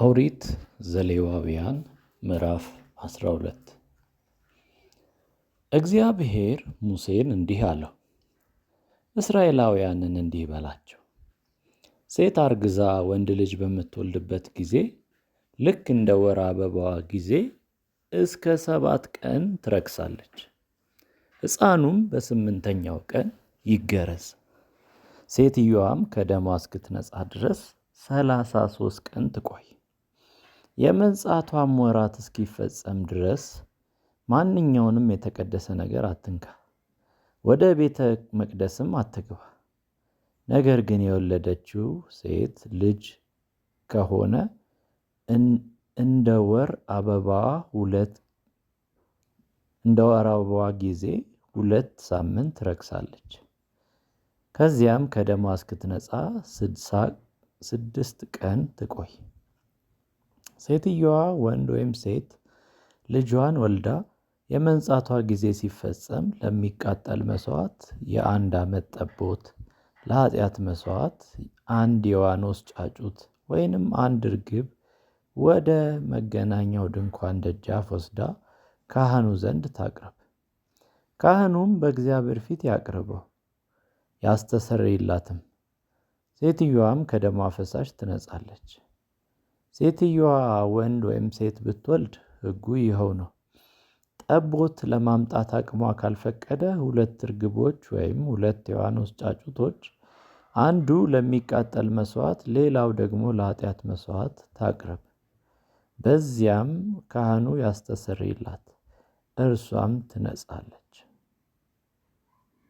ኦሪት ዘሌዋውያን ምዕራፍ 12 እግዚአብሔር ሙሴን እንዲህ አለው፣ እስራኤላውያንን እንዲህ በላቸው፣ ሴት አርግዛ ወንድ ልጅ በምትወልድበት ጊዜ ልክ እንደ ወር አበባዋ ጊዜ እስከ 7 ቀን ትረክሳለች። ሕፃኑም በ8ኛው ቀን ይገረዝ። ሴትዮዋም ከደሟ እስክትነጻ ድረስ 33 ቀን ትቆይ። የመንጻቷም ወራት እስኪፈጸም ድረስ ማንኛውንም የተቀደሰ ነገር አትንካ፣ ወደ ቤተ መቅደስም አትግባ። ነገር ግን የወለደችው ሴት ልጅ ከሆነ እንደ ወር አበባዋ ጊዜ 2 ሳምንት ትረክሳለች። ከዚያም ከደሟ እስክትነጻ 66 ቀን ትቆይ። ሴትዮዋ ወንድ ወይም ሴት ልጇን ወልዳ የመንጻቷ ጊዜ ሲፈጸም ለሚቃጠል መሥዋዕት የ1 ዓመት ጠቦት፣ ለኃጢአት መሥዋዕት 1 የዋኖስ ጫጩት ወይንም 1 ርግብ ወደ መገናኛው ድንኳን ደጃፍ ወስዳ ካህኑ ዘንድ ታቅርብ። ካህኑም በእግዚአብሔር ፊት ያቅርበው፣ ያስተሰርይላትም። ሴትዮዋም ከደሟ ፈሳሽ ትነጻለች። ሴትዮዋ ወንድ ወይም ሴት ብትወልድ ሕጉ ይኸው ነው። ጠቦት ለማምጣት አቅሟ ካልፈቀደ 2 ርግቦች ወይም 2 የዋኖስ ጫጩቶች፣ አንዱ ለሚቃጠል መሥዋዕት ሌላው ደግሞ ለኃጢአት መሥዋዕት ታቅርብ። በዚያም ካህኑ ያስተሰርይላት፣ እርሷም ትነጻለች።